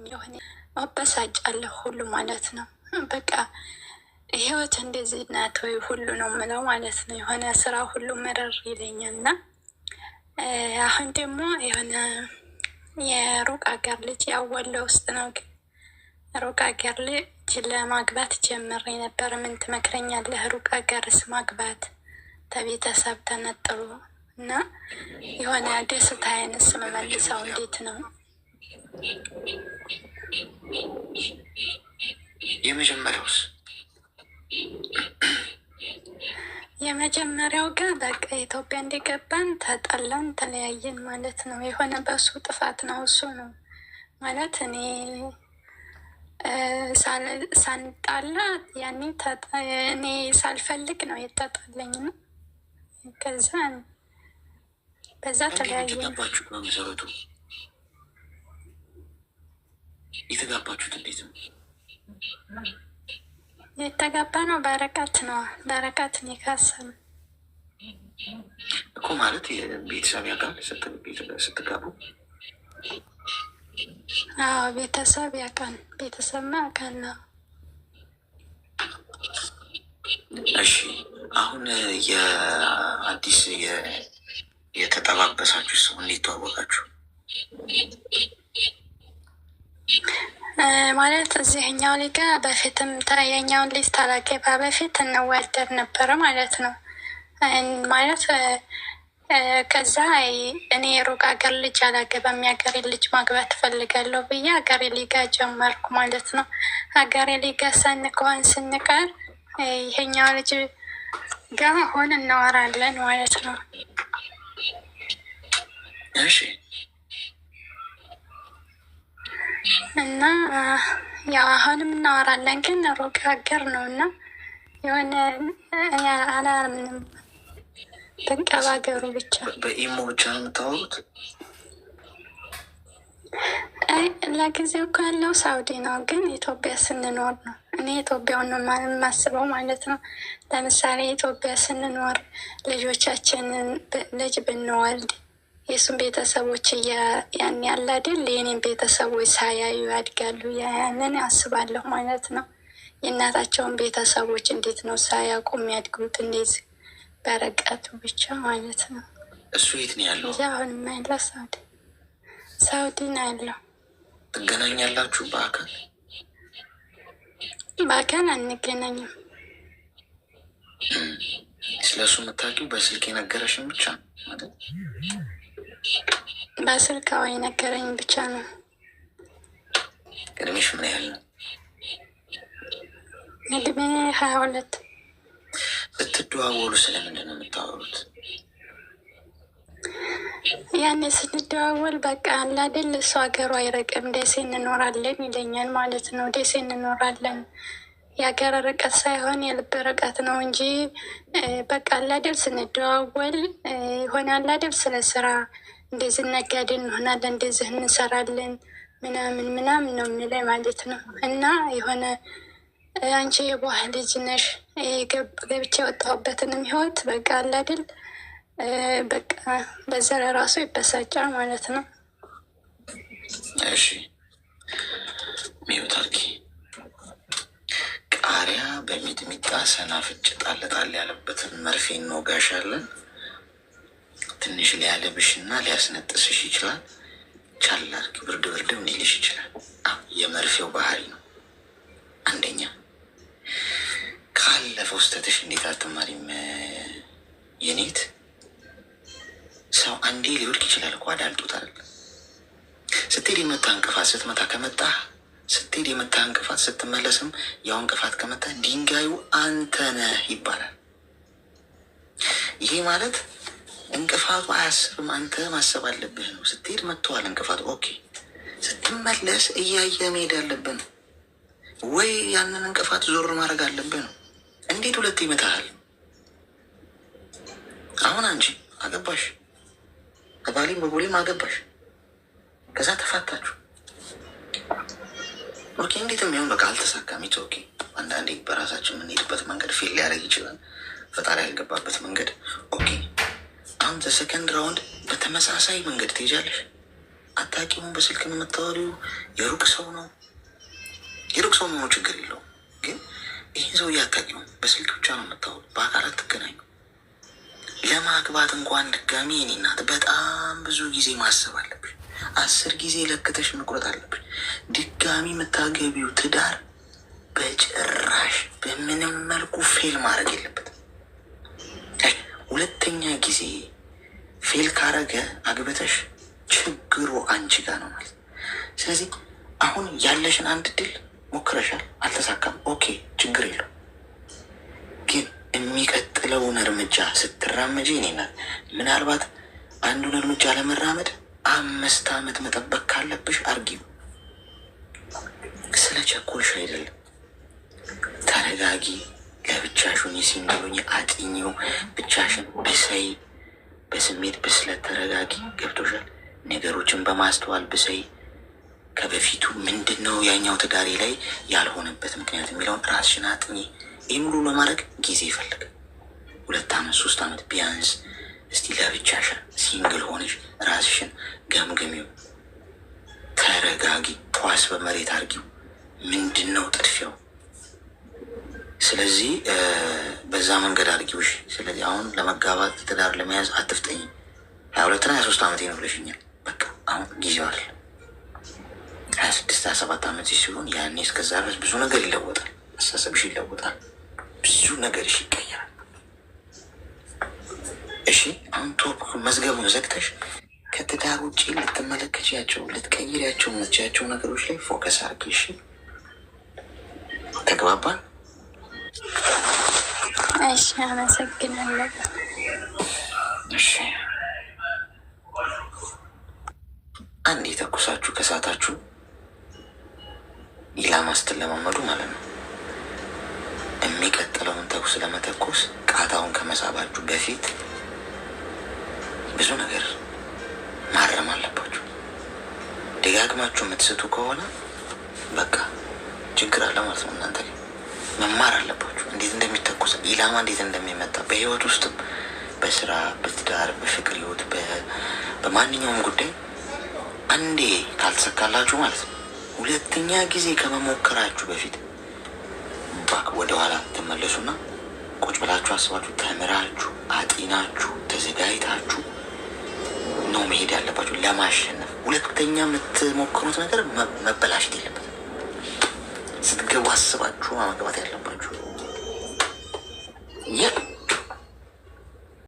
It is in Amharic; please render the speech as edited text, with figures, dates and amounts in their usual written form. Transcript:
የሆነ አበሳጫለሁ ሁሉ ማለት ነው። በቃ ህይወት እንደዚህ ናት ወይ ሁሉ ነው ምለው ማለት ነው። የሆነ ስራ ሁሉ መረር ይለኛል እና አሁን ደግሞ የሆነ የሩቅ ሀገር ልጅ ያወለ ውስጥ ነው። ግን ሩቅ ሀገር ልጅ ለማግባት ጀምሬ ነበር። ምን ትመክረኛለህ? ሩቅ ሀገርስ ማግባት ከቤተሰብ ተነጥሎ እና የሆነ ደስታ አይነት ስመመልሰው እንዴት ነው? የመጀመሪያውስ? የመጀመሪያው ጋር በቃ ኢትዮጵያ እንደገባን ተጣላን፣ ተለያየን ማለት ነው። የሆነ በሱ ጥፋት ነው እሱ ነው ማለት እኔ ሳንጣላ ያኔ እኔ ሳልፈልግ ነው የተጣለኝ ነው። ከዛ በዛ ተለያየን። በመሰረቱ የተጋባችሁት እንዴት ነው? የተጋባ ነው በረቀት ነው። በረቀት ኒካሰም እኮ ማለት ቤተሰብ ያውቃል ስትጋቡ? አዎ ቤተሰብ ያውቃል። ቤተሰብማ ያውቃል ነው። እሺ አሁን የአዲስ የተጠባበሳችሁ ሰው እንዴት ተዋወቃችሁ? ማለት እዚህኛው ሊጋ በፊትም የኛውን ልጅ ታላገባ በፊት እንዋደር ነበረ ማለት ነው። ማለት ከዛ እኔ ሩቅ ሀገር ልጅ አላገባም የሀገሬ ልጅ ማግባት እፈልጋለሁ ብዬ ሀገሬ ሊጋ ጀመርኩ ማለት ነው። ሀገሬ ሊጋ ሳንከሆን ስንቀር ይሄኛው ልጅ ጋር ሆን እናወራለን ማለት ነው። እሺ እና ያው አሁንም እናወራለን ግን ሩቅ ሀገር ነው እና የሆነ አላምንም ተንቀባገሩ ብቻ። በኢሞ ብቻ ነው የምታወሩት? ለጊዜው እኮ ያለው ሳውዲ ነው፣ ግን ኢትዮጵያ ስንኖር ነው። እኔ ኢትዮጵያውን ነው የማስበው ማለት ነው። ለምሳሌ ኢትዮጵያ ስንኖር ልጆቻችንን ልጅ ብንወልድ የእሱን ቤተሰቦች ያን ያለ አይደል የኔን ቤተሰቦች ሳያዩ ያድጋሉ። ያንን አስባለሁ ማለት ነው። የእናታቸውን ቤተሰቦች እንዴት ነው ሳያውቁ የሚያድጉት? እንደዚህ በረቀቱ ብቻ ማለት ነው። እሱ የት ነው ያለው? አሁን ያለ ሳውዲ ነው ያለው። ትገናኛላችሁ በአካል? በአካል አንገናኝም። ስለ እሱ የምታውቂው በስልክ የነገረሽን ብቻ ማለት? በስልካዊ ነገረኝ ብቻ ነው። እድሜሽ ምን ያህል ነው? እድሜ 22። ብትደዋወሉ ስለምንድን ነው የምታወሩት? ያኔ ስንደዋወል በቃ አላደል እሱ ሀገሩ አይረቅም ደሴ እንኖራለን ይለኛል ማለት ነው። ደሴ እንኖራለን የሀገር ርቀት ሳይሆን የልብ ርቀት ነው እንጂ በቃ አላደል ስንደዋወል ሆነ አላደል ስለ ስራ እንደዚህ ነጋዴ እንሆናለን እንደዚህ እንሰራለን ምናምን ምናምን ነው የሚለኝ ማለት ነው። እና የሆነ አንቺ የዋህ ልጅ ነሽ ገብቼ የወጣሁበትንም ህይወት በቃ አላደል በቃ በዘረ ራሱ ይበሳጫል ማለት ነው። እሺ ሚውታርኪ ቃሪያ በሚጥሚጣ ሰናፍጭ ጣል ጣል ያለበትን መርፌ እንወጋሻለን። ትንሽ ሊያለብሽና ሊያስነጥስሽ ይችላል። ቻል አድርጊ፣ ብርድ ብርድም ሊልሽ ይችላል። የመርፌው ባህሪ ነው። አንደኛ ካለፈው ስተትሽ እንዴት አትማሪም? የኔት ሰው አንዴ ሊወድቅ ይችላል እኮ አዳልጦታል። ስትሄድ የመታ እንቅፋት ስትመታ ከመጣ ስትሄድ የመታ እንቅፋት ስትመለስም ያው እንቅፋት ከመታ ድንጋዩ አንተ ነህ ይባላል። ይሄ ማለት እንቅፋቱ አያስብም፣ አንተ ማሰብ አለብህ ነው። ስትሄድ መጥተዋል እንቅፋቱ፣ ኦኬ። ስትመለስ እያየ መሄድ አለብህ ነው ወይ ያንን እንቅፋት ዞር ማድረግ አለብህ ነው። እንዴት ሁለት ይመታሃል? አሁን አንቺ አገባሽ፣ ከባሌም በቦሌም አገባሽ፣ ከዛ ተፋታችሁ፣ ኦኬ። እንዴት የሚሆን በቃ አልተሳካም፣ ኢትስ ኦኬ። አንዳንዴ በራሳችን የምንሄድበት መንገድ ፌል ሊያደርግ ይችላል፣ ፈጣሪ ያልገባበት መንገድ፣ ኦኬ። አሁን ዘ ሰከንድ ራውንድ በተመሳሳይ መንገድ ትሄጃለሽ። አታውቂውም። በስልክ ነው የምታወሪው። የሩቅ ሰው ነው። የሩቅ ሰው መሆኑ ችግር የለውም። ግን ይህን ሰው አታውቂውም። በስልክ ብቻ ነው የምታወሩ። በአካል አትገናኙ። ለማግባት እንኳን ድጋሚ የኔ እናት በጣም ብዙ ጊዜ ማሰብ አለብሽ። 10 ጊዜ ለክተሽ መቁረጥ አለብሽ። ድጋሚ የምታገቢው ትዳር በጭራሽ በምንም መልኩ ፌል ማድረግ የለበትም። ሁለተኛ ጊዜ ፌል ካረገ አግብተሽ ችግሩ አንቺ ጋር ነው ማለት። ስለዚህ አሁን ያለሽን አንድ ድል ሞክረሻል፣ አልተሳካም። ኦኬ ችግር የለው። ግን የሚቀጥለውን እርምጃ ስትራመጂ እኔናት ምናልባት አንዱን እርምጃ ለመራመድ 5 ዓመት መጠበቅ ካለብሽ አርጊው። ስለ ቸኮልሽ አይደለም። ተረጋጊ። ለብቻሽን ሲንገሉኝ አጥኚው። ብቻሽን ብሰይ፣ በስሜት ብስለት ተረጋጊ። ገብቶሻል? ነገሮችን በማስተዋል ብሰይ። ከበፊቱ ምንድን ነው ያኛው ትዳሬ ላይ ያልሆነበት ምክንያት የሚለውን ራስሽን አጥኚ። ይህ ሙሉ ለማድረግ ጊዜ ይፈልግ። 2 ዓመት 3 ዓመት ቢያንስ። እስቲ ለብቻሽን ሲንግል ሆነሽ ራስሽን ገምግሚው። ተረጋጊ። ኳስ በመሬት አርጊው። ምንድን ነው ጥድፊያው? ስለዚህ በዛ መንገድ አድርጊውሽ። ስለዚህ አሁን ለመጋባት ትዳር ለመያዝ አትፍጠኝ። 22ና 23 ዓመት ነው ብለሽኛል። በቃ አሁን ጊዜው አለ። 26 27 ዓመት ሲሆን ያኔ እስከዛ ድረስ ብዙ ነገር ይለወጣል። አስተሳሰብሽ ይለወጣል። ብዙ ነገርሽ ይቀየራል። እሺ አሁን ቶፕ መዝገቡን ዘግተሽ ከትዳር ውጭ ልትመለከቻቸው ልትቀይሪያቸው የምትችያቸው ነገሮች ላይ ፎከስ አድርጊ። እሺ ተግባባን? እሺ አመሰግናለሁ። እሺ አንድ የተኩሳችሁ ከሳታችሁ ኢላማ ስትለማመዱ ማለት ነው። የሚቀጥለውን ተኩስ ለመተኮስ ቃታውን ከመሳባችሁ በፊት ብዙ ነገር ማረም አለባችሁ። ደጋግማችሁ የምትስቱ ከሆነ በቃ ችግር አለ ማለት ነው። እናንተ መማር አለባችሁ እንዴት እንደሚተኮስ ኢላማ እንዴት እንደሚመጣ በህይወት ውስጥም በስራ በትዳር በፍቅር ህይወት በማንኛውም ጉዳይ አንዴ ካልተሰካላችሁ ማለት ነው 2ኛ ጊዜ ከመሞከራችሁ በፊት ወደኋላ ትመለሱና ቁጭ ብላችሁ አስባችሁ ተምራችሁ አጢናችሁ ተዘጋጅታችሁ ነው መሄድ ያለባችሁ ለማሸነፍ። 2ኛ የምትሞክሩት ነገር መበላሸት የለበትም። ስትገቡ አስባችሁ ማግባት ያለባችሁ